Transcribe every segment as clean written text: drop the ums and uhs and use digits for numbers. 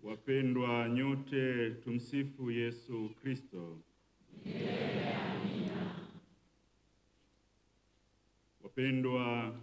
Wapendwa nyote, tumsifu Yesu Kristo. Wapendwa,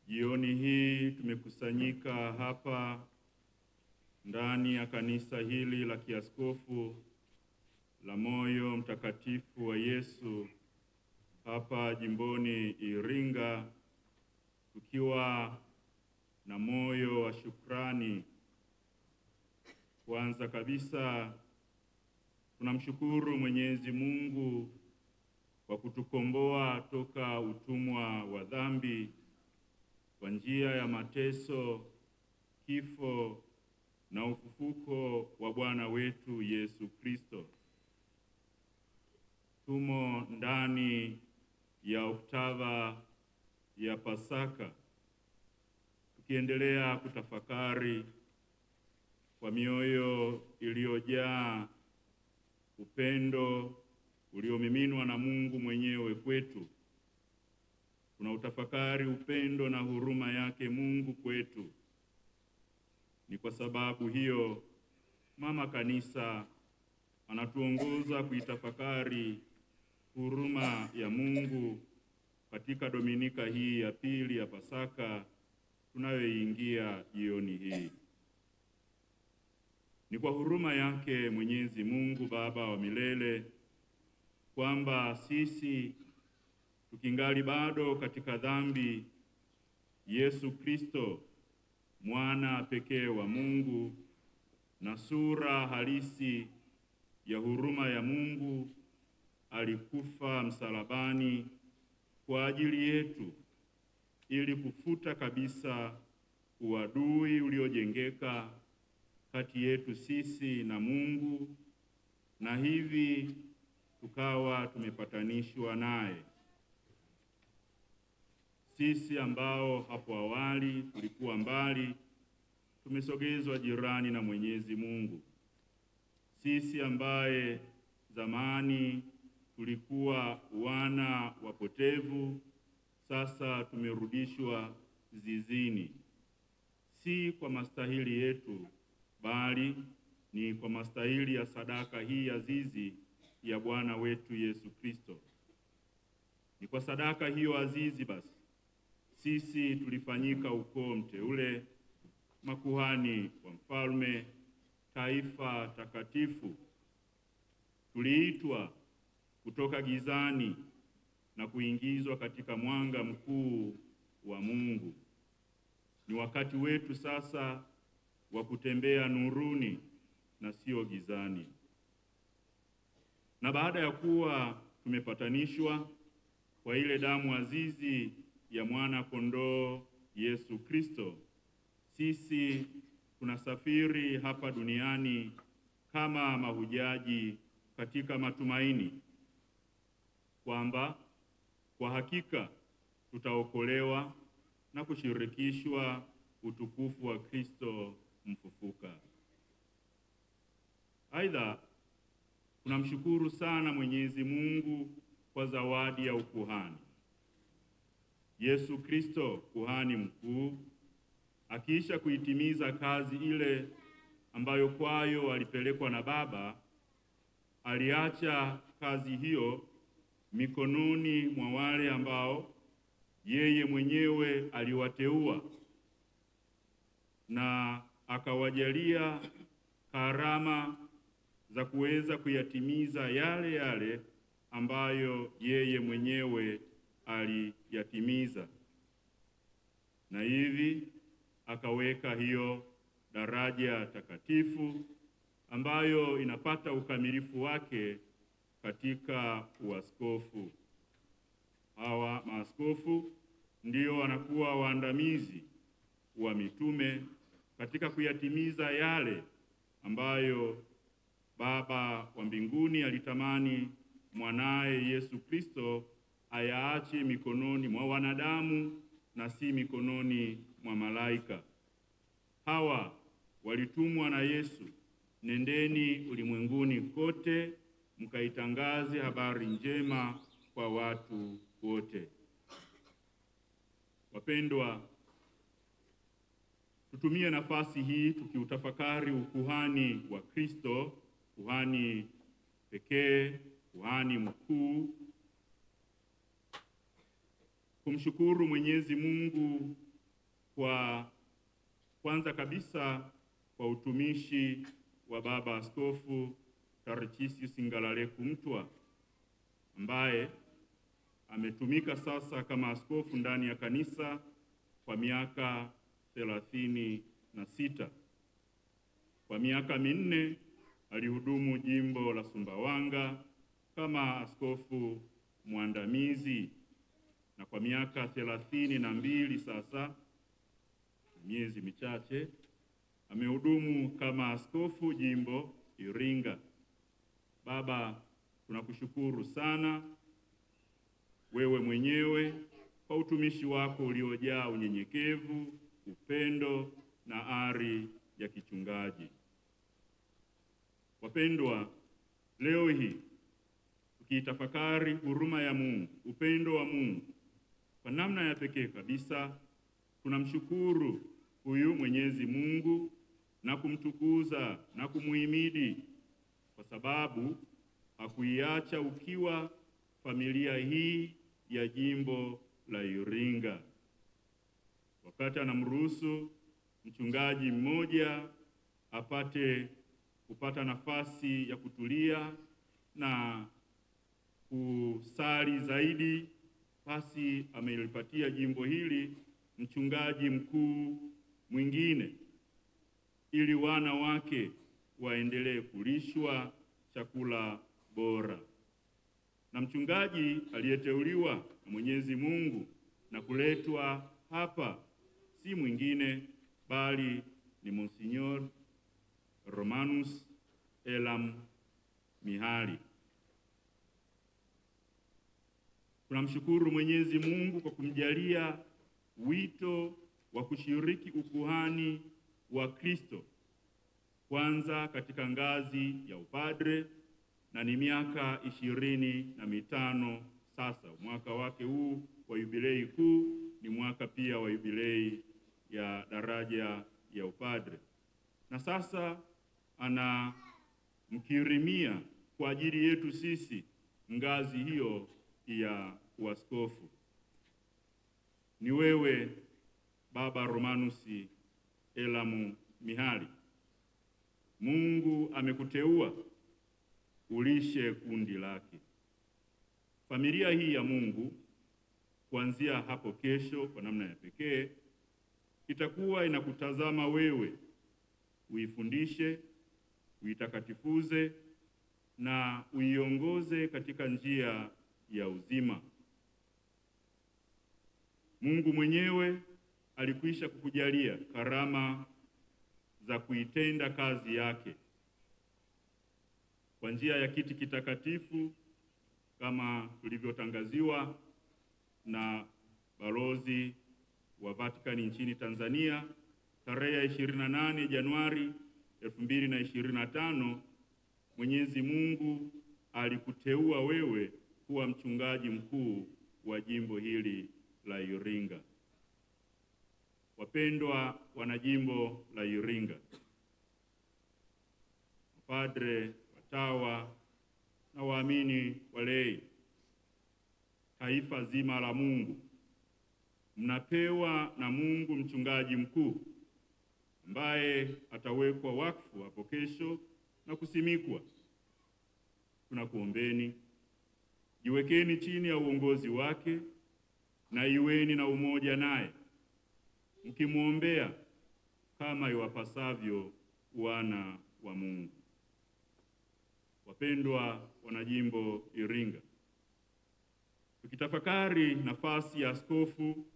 jioni hii tumekusanyika hapa ndani ya kanisa hili la kiaskofu la Moyo Mtakatifu wa Yesu hapa jimboni Iringa, tukiwa na moyo wa shukrani. Kwanza kabisa tunamshukuru Mwenyezi Mungu kwa kutukomboa toka utumwa wa dhambi kwa njia ya mateso, kifo na ufufuko wa Bwana wetu Yesu Kristo. Tumo ndani ya oktava ya Pasaka, tukiendelea kutafakari kwa mioyo iliyojaa upendo uliomiminwa na Mungu mwenyewe kwetu. Tunautafakari upendo na huruma yake Mungu kwetu. Ni kwa sababu hiyo Mama Kanisa anatuongoza kuitafakari huruma ya Mungu katika Dominika hii ya pili ya Pasaka tunayoingia jioni hii. Ni kwa huruma yake Mwenyezi Mungu Baba wa milele kwamba sisi tukingali bado katika dhambi, Yesu Kristo, mwana pekee wa Mungu na sura halisi ya huruma ya Mungu, alikufa msalabani kwa ajili yetu ili kufuta kabisa uadui uliojengeka kati yetu sisi na Mungu, na hivi tukawa tumepatanishwa naye. Sisi ambao hapo awali tulikuwa mbali, tumesogezwa jirani na Mwenyezi Mungu. Sisi ambaye zamani tulikuwa wana wapotevu, sasa tumerudishwa zizini, si kwa mastahili yetu, bali ni kwa mastahili ya sadaka hii azizi ya Bwana wetu Yesu Kristo. Ni kwa sadaka hiyo azizi basi sisi tulifanyika ukoo mteule, makuhani wa mfalme, taifa takatifu. Tuliitwa kutoka gizani na kuingizwa katika mwanga mkuu wa Mungu. Ni wakati wetu sasa wa kutembea nuruni na sio gizani. Na baada ya kuwa tumepatanishwa kwa ile damu azizi ya mwana kondoo Yesu Kristo, sisi tunasafiri hapa duniani kama mahujaji katika matumaini kwamba kwa hakika tutaokolewa na kushirikishwa utukufu wa Kristo mfufuka. Aidha, tunamshukuru sana Mwenyezi Mungu kwa zawadi ya ukuhani. Yesu Kristo, kuhani mkuu, akiisha kuitimiza kazi ile ambayo kwayo alipelekwa na Baba, aliacha kazi hiyo mikononi mwa wale ambao yeye mwenyewe aliwateua, na akawajalia karama za kuweza kuyatimiza yale yale ambayo yeye mwenyewe aliyatimiza. Na hivi akaweka hiyo daraja takatifu ambayo inapata ukamilifu wake katika uaskofu. Hawa maaskofu ndio wanakuwa waandamizi wa mitume katika kuyatimiza yale ambayo Baba wa mbinguni alitamani mwanaye Yesu Kristo ayaache mikononi mwa wanadamu na si mikononi mwa malaika. Hawa walitumwa na Yesu, nendeni ulimwenguni kote mkaitangaze habari njema kwa watu wote. Wapendwa, Tutumie nafasi hii tukiutafakari ukuhani wa Kristo, kuhani pekee, kuhani mkuu, kumshukuru Mwenyezi Mungu kwa kwanza kabisa kwa utumishi wa Baba Askofu Tarcisius Ngalaleku Mtwa, ambaye ametumika sasa kama askofu ndani ya kanisa kwa miaka 36. Kwa miaka 4 alihudumu jimbo la Sumbawanga kama askofu mwandamizi, na kwa miaka 32 sasa, miezi michache, amehudumu kama askofu jimbo Iringa. Baba, tunakushukuru sana wewe mwenyewe kwa utumishi wako uliojaa unyenyekevu, upendo na ari ya kichungaji. Wapendwa, leo hii tukiitafakari huruma ya Mungu, upendo wa Mungu, kwa namna ya pekee kabisa tunamshukuru huyu Mwenyezi Mungu na kumtukuza na kumuhimidi kwa sababu hakuiacha ukiwa familia hii ya jimbo la Iringa. Wakati anamruhusu mchungaji mmoja kupata nafasi ya kutulia na kusali zaidi, basi amelipatia jimbo hili mchungaji mkuu mwingine ili wana wake waendelee kulishwa chakula bora. Na mchungaji aliyeteuliwa na Mwenyezi Mungu na kuletwa hapa si mwingine bali ni Monsignor Romanus Elam Mihali. Tunamshukuru Mwenyezi Mungu kwa kumjalia wito wa kushiriki ukuhani wa Kristo, kwanza katika ngazi ya upadre, na ni miaka 25 sasa. Mwaka wake huu wa yubilei kuu ni mwaka pia wa yubilei ya daraja ya upadre, na sasa anamkirimia kwa ajili yetu sisi ngazi hiyo ya uaskofu. Ni wewe Baba Romanus Elamu Mihali, Mungu amekuteua ulishe kundi lake. Familia hii ya Mungu kuanzia hapo kesho kwa namna ya pekee itakuwa inakutazama wewe, uifundishe, uitakatifuze na uiongoze katika njia ya uzima. Mungu mwenyewe alikwisha kukujalia karama za kuitenda kazi yake kwa njia ya kiti kitakatifu kama tulivyotangaziwa na balozi wa Vatikani nchini Tanzania tarehe 28 Januari 2025. Mwenyezi Mungu alikuteua wewe kuwa mchungaji mkuu wa jimbo hili la Iringa. Wapendwa wanajimbo la Iringa, padre, watawa na waamini walei, taifa zima la Mungu, mnapewa na Mungu mchungaji mkuu ambaye atawekwa wakfu hapo kesho na kusimikwa. Tunakuombeni, jiwekeni chini ya uongozi wake na iweni na umoja naye, mkimwombea kama iwapasavyo wana wa Mungu. Wapendwa wanajimbo Iringa, tukitafakari nafasi ya askofu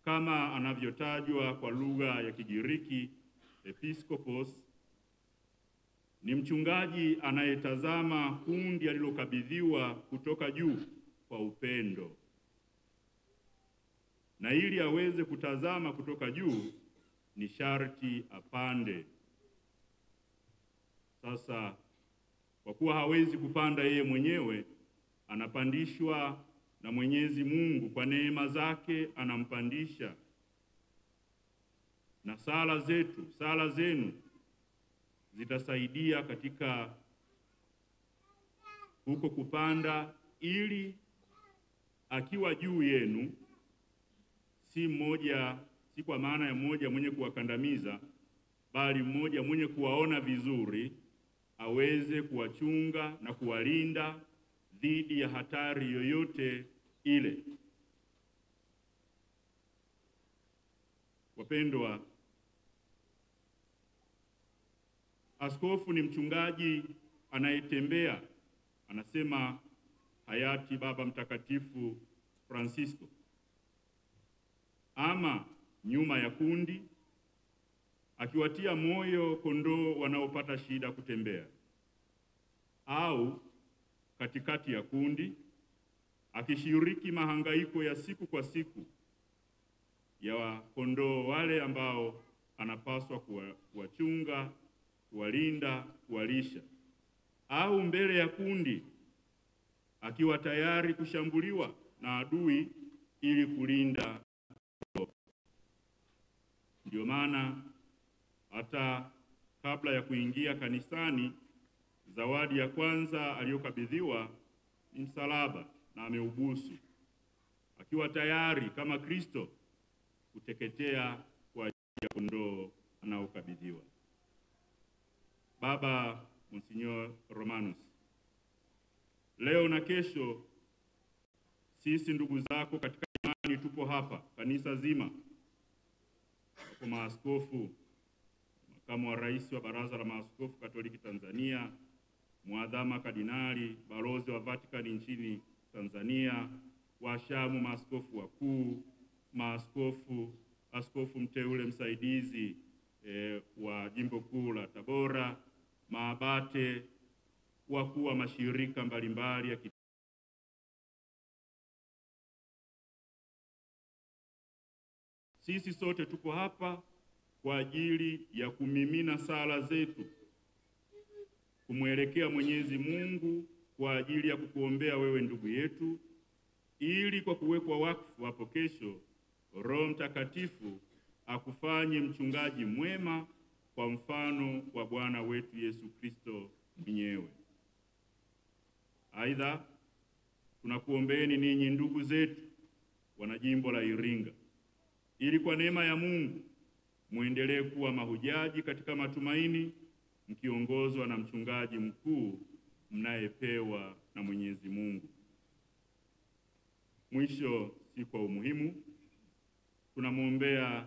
kama anavyotajwa kwa lugha ya Kigiriki episkopos, ni mchungaji anayetazama kundi alilokabidhiwa kutoka juu kwa upendo, na ili aweze kutazama kutoka juu ni sharti apande. Sasa kwa kuwa hawezi kupanda yeye mwenyewe, anapandishwa na Mwenyezi Mungu. Kwa neema zake anampandisha. na sala zenu zitasaidia katika huko kupanda, ili akiwa juu yenu si kwa maana ya mmoja mwenye kuwakandamiza, bali mmoja mwenye kuwaona vizuri, aweze kuwachunga na kuwalinda dhidi ya hatari yoyote ile. Wapendwa, askofu ni mchungaji anayetembea, anasema hayati Baba Mtakatifu Francisco, ama nyuma ya kundi, akiwatia moyo kondoo wanaopata shida kutembea, au katikati ya kundi, akishiriki mahangaiko ya siku kwa siku ya kondoo wale ambao anapaswa kuwachunga, kuwalinda, kuwalisha, au mbele ya kundi, akiwa tayari kushambuliwa na adui ili kulinda kondoo. Ndio maana hata kabla ya kuingia kanisani, zawadi ya kwanza aliyokabidhiwa ni msalaba, na ameubusu, akiwa tayari kama Kristo kuteketea kwa ajili ya kondoo anaokabidhiwa. Baba Monsignor Romanus, leo na kesho sisi ndugu zako katika imani tupo hapa, kanisa zima, kwa maaskofu, makamu wa rais wa Baraza la Maaskofu Katoliki Tanzania, Mwadhama Kardinali, balozi wa Vatican nchini Tanzania, washamu maaskofu wakuu, askofu mteule msaidizi wa Jimbo Kuu la Tabora, maabate, wakuu wa mashirika mbalimbali ya sisi sote tuko hapa kwa ajili ya kumimina sala zetu kumwelekea Mwenyezi Mungu kwa ajili ya kukuombea wewe ndugu yetu, ili kwa kuwekwa wakfu hapo kesho Roho Mtakatifu akufanye mchungaji mwema kwa mfano wa Bwana wetu Yesu Kristo mwenyewe. Aidha, tunakuombeeni ninyi ndugu zetu wana jimbo la Iringa, ili kwa neema ya Mungu muendelee kuwa mahujaji katika matumaini, mkiongozwa na mchungaji mkuu mnayepewa na Mwenyezi Mungu. Mwisho, si kwa umuhimu, tunamwombea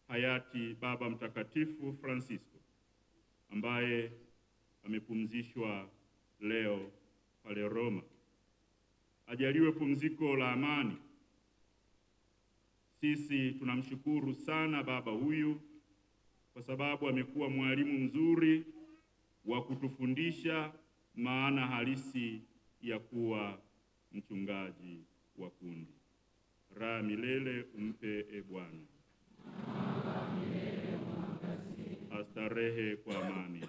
hayati Baba Mtakatifu Francisco ambaye amepumzishwa leo pale Roma. Ajaliwe pumziko la amani. Sisi tunamshukuru sana baba huyu kwa sababu amekuwa mwalimu mzuri wa kutufundisha maana halisi ya kuwa mchungaji wa kundi. Raha milele umpe e Bwana. Astarehe kwa amani.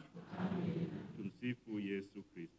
Tumsifu Yesu Kristo.